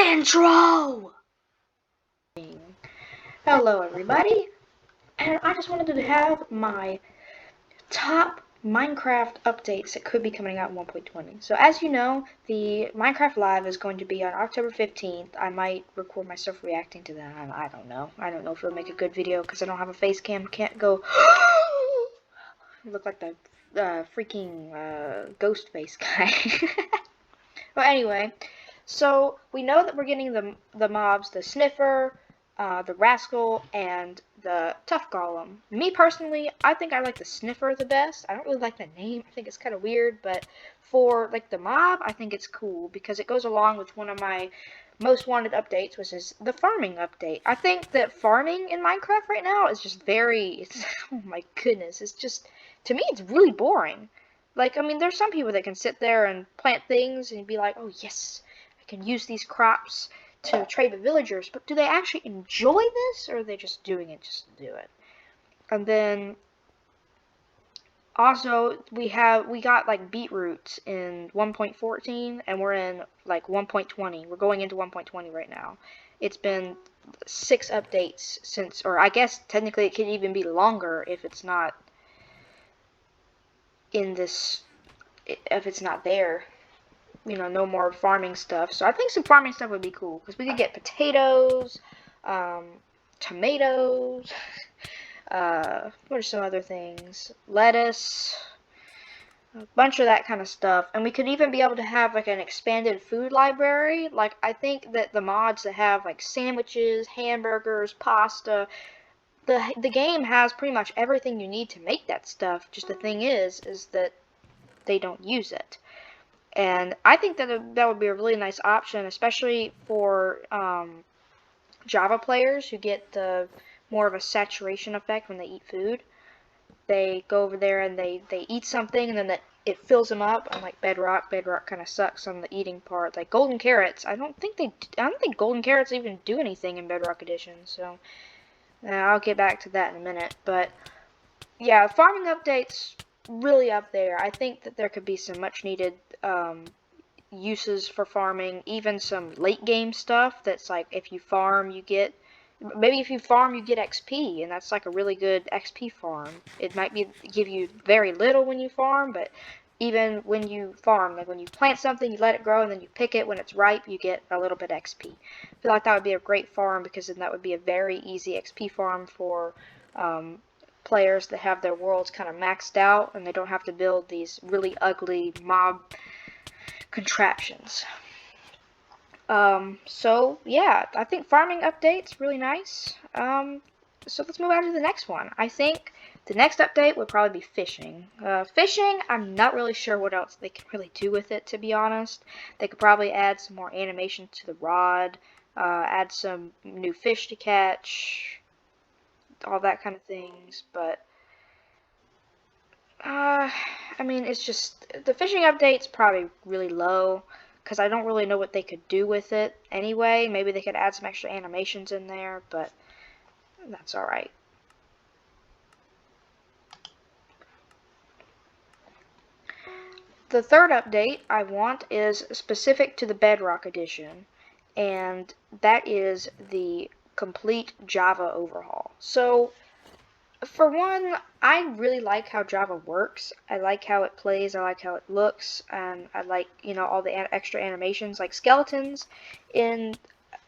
Intro! Hello everybody, and I just wanted to have my top Minecraft updates that could be coming out in 1.20. So as you know, the Minecraft Live is going to be on October 15th. I might record myself reacting to that. I don't know. I don't know if it'll make a good video because I don't have a face cam. Can't go look like the freaking ghost face guy. Well, anyway, so we know that we're getting the mobs, the Sniffer, the Rascal, and the Tough Golem. Me personally, I think I like the Sniffer the best. I don't really like the name. I think it's kind of weird, but for like the mob, I think it's cool because it goes along with one of my most wanted updates, which is the farming update. I think that farming in Minecraft right now is just oh my goodness, it's just, to me, it's really boring. Like, I mean, there's some people that can sit there and plant things and be like, oh yes, I can use these crops to trade with villagers, but do they actually enjoy this, or are they just doing it just to do it? And then also we got like beetroots in 1.14, and we're in like 1.20. We're going into 1.20 right now. It's been 6 updates since, or I guess technically it could even be longer if it's not in this, if it's not there. You know, no more farming stuff. So I think some farming stuff would be cool because we could get potatoes, tomatoes, what are some other things? Lettuce, a bunch of that kind of stuff. And we could even be able to have like an expanded food library. Like, I think that the mods that have like sandwiches, hamburgers, pasta, the game has pretty much everything you need to make that stuff. Just the thing is that they don't use it. And I think that that would be a really nice option, especially for Java players who get the more of a saturation effect when they eat food. They go over there and they eat something, and then it fills them up. Unlike Bedrock, Bedrock kind of sucks on the eating part. Like golden carrots, I don't think golden carrots even do anything in Bedrock Edition. So I'll get back to that in a minute. But yeah, farming updates really up there. I think that there could be some much needed uses for farming, even some late game stuff that's like, if you farm you get, maybe if you farm you get XP, and that's like a really good XP farm. It might give you very little when you farm, but even when you farm, like when you plant something, you let it grow, and then you pick it when it's ripe, you get a little bit XP. I feel like that would be a great farm, because then that would be a very easy XP farm for players that have their worlds kind of maxed out and they don't have to build these really ugly mob contraptions. So yeah, I think farming update's really nice. So let's move on to the next one. I think the next update would probably be fishing. Fishing, I'm not really sure what else they can really do with it, to be honest. They could probably add some more animation to the rod, add some new fish to catch, all that kind of things, but I mean, it's just, the fishing update's probably really low, because I don't really know what they could do with it anyway. Maybe they could add some extra animations in there, but that's alright. The third update I want is specific to the Bedrock Edition, and that is the complete Java overhaul. So, for one, I really like how Java works. I like how it plays, I like how it looks, and I like, you know, all the extra animations. Like skeletons in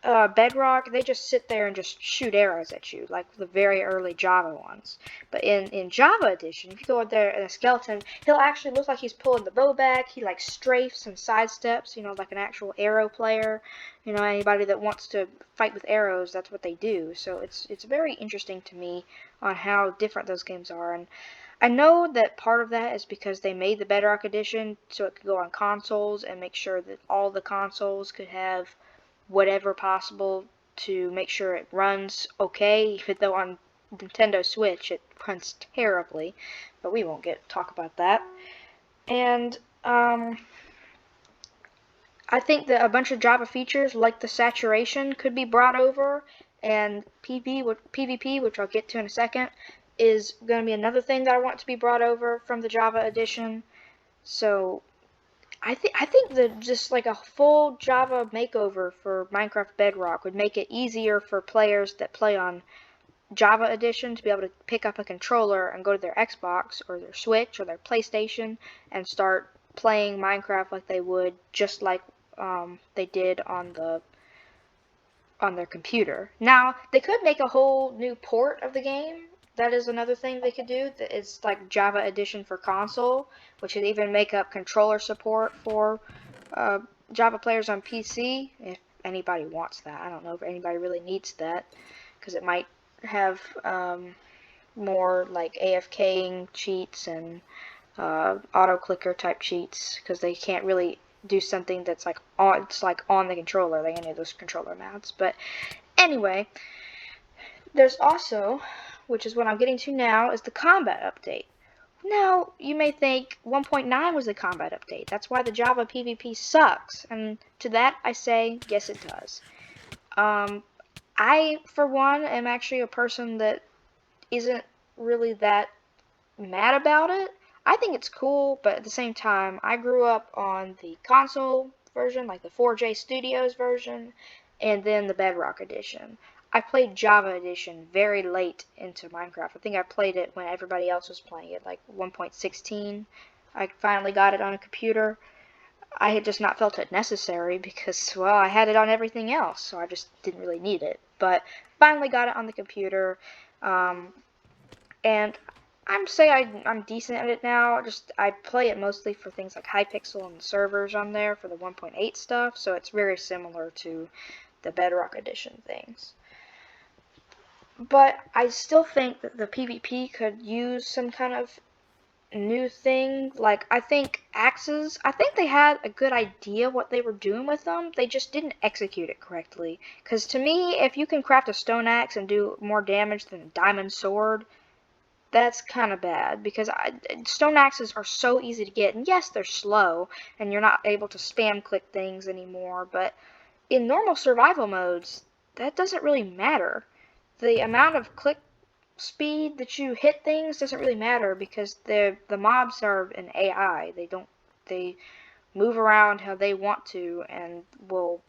Bedrock, they just sit there and just shoot arrows at you, like the very early Java ones. But in Java Edition, if you go out there and a skeleton, he'll actually look like he's pulling the bow back. He like strafes and sidesteps, you know, like an actual arrow player. You know, anybody that wants to fight with arrows, that's what they do. So it's very interesting to me on how different those games are. And I know that part of that is because they made the Bedrock Edition so it could go on consoles and make sure that all the consoles could have whatever possible to make sure it runs okay, even though on Nintendo Switch it runs terribly, but we won't talk about that. And I think that a bunch of Java features like the saturation could be brought over, and PvP, which I'll get to in a second, is going to be another thing that I want to be brought over from the Java edition. So I think that just like a full Java makeover for Minecraft Bedrock would make it easier for players that play on Java Edition to be able to pick up a controller and go to their Xbox or their Switch or their PlayStation and start playing Minecraft like they would, just like they did on their computer. Now, they could make a whole new port of the game. That is another thing they could do. It's like Java Edition for console, which would even make up controller support for uh, Java players on PC, if anybody wants that. I don't know if anybody really needs that, because it might have more like AFKing cheats and auto clicker type cheats, because they can't really do something that's like on the controller, like any of those controller mods. But anyway, there's also, which is what I'm getting to now, is the combat update. Now, you may think 1.9 was the combat update. That's why the Java PvP sucks. And to that, I say, yes, it does. I, for one, am actually a person that isn't really that mad about it. I think it's cool, but at the same time, I grew up on the console version, like the 4J Studios version, and then the Bedrock edition. I played Java edition very late into Minecraft. I think I played it when everybody else was playing it, like 1.16. I finally got it on a computer. I had just not felt it necessary because, well, I had it on everything else, so I just didn't really need it. But finally got it on the computer, and I'm decent at it now. Just I play it mostly for things like Hypixel and the servers on there for the 1.8 stuff, so it's very similar to the Bedrock edition things. But I still think that the PvP could use some kind of new thing. Like, I think axes, I think they had a good idea what they were doing with them. They just didn't execute it correctly. Because to me, if you can craft a stone axe and do more damage than a diamond sword, that's kind of bad, because stone axes are so easy to get, and yes, they're slow, and you're not able to spam click things anymore, but in normal survival modes, that doesn't really matter. The amount of click speed that you hit things doesn't really matter, because the mobs are an AI. They move around how they want to, and will,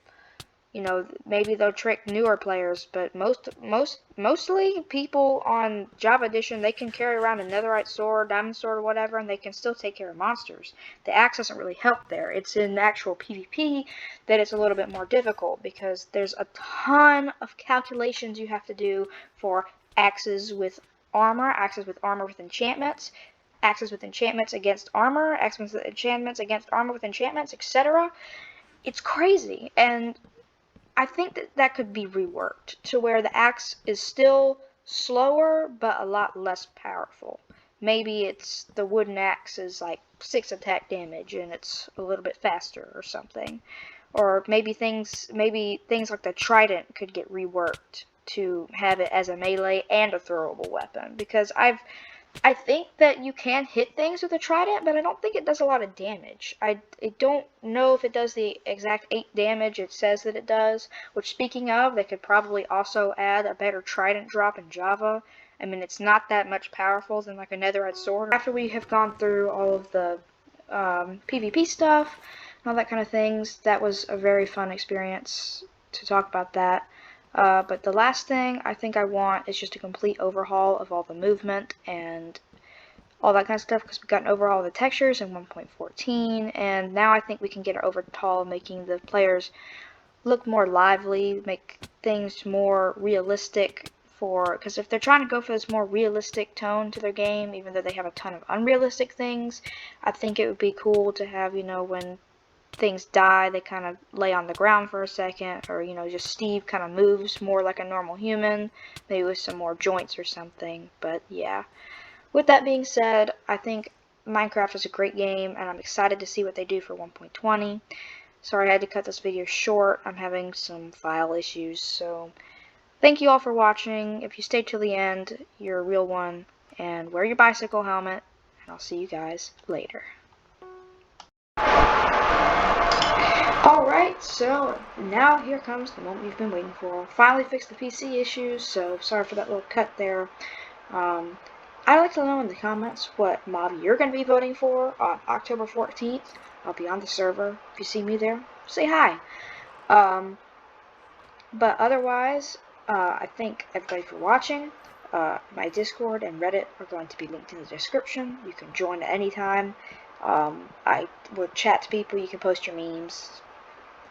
maybe they'll trick newer players, but mostly people on Java Edition, they can carry around a netherite sword, diamond sword, or whatever, and they can still take care of monsters. The axe doesn't really help there. It's in actual PvP that it's a little bit more difficult, because there's a ton of calculations you have to do for axes with armor with enchantments, axes with enchantments against armor, axes with enchantments against armor with enchantments, etc. It's crazy, and I think that could be reworked to where the axe is still slower but a lot less powerful. Maybe it's the wooden axe is like 6 attack damage and it's a little bit faster or something. Or maybe things like the Trident could get reworked to have it as a melee and a throwable weapon, because I think that you can hit things with a trident, but I don't think it does a lot of damage. I don't know if it does the exact 8 damage it says that it does, which, speaking of, they could probably also add a better trident drop in Java. I mean, it's not that much powerful than like a netherite sword. After we have gone through all of the PvP stuff and all that kind of things, that was a very fun experience to talk about that. But the last thing I think I want is just a complete overhaul of all the movement and all that kind of stuff, because we got an overhaul of the textures in 1.14, and now I think we can get an overhaul making the players look more lively, make things more realistic, because if they're trying to go for this more realistic tone to their game, even though they have a ton of unrealistic things, I think it would be cool to have, when things die, they kind of lay on the ground for a second, or just Steve kind of moves more like a normal human, maybe with some more joints or something. But yeah, with that being said, I think Minecraft is a great game, and I'm excited to see what they do for 1.20. Sorry I had to cut this video short. I'm having some file issues, so thank you all for watching. If you stayed till the end, you're a real one, and wear your bicycle helmet, and I'll see you guys later. Alright, so now here comes the moment you've been waiting for. Finally fixed the PC issues, so sorry for that little cut there. I I'd like to know in the comments what mob you're going to be voting for on October 14th. I'll be on the server. If you see me there, say hi. But otherwise, I thank everybody for watching. My Discord and Reddit are going to be linked in the description. You can join at any time. I will chat to people. You can post your memes.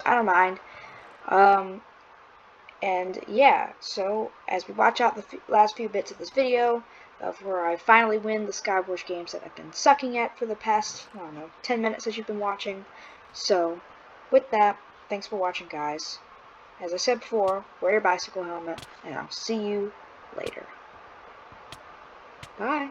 I don't mind. And yeah, so as we watch out the last few bits of this video, of where I finally win the Skywars games that I've been sucking at for the past, I don't know, 10 minutes that you've been watching. So, with that, thanks for watching, guys. As I said before, wear your bicycle helmet, and I'll see you later. Bye.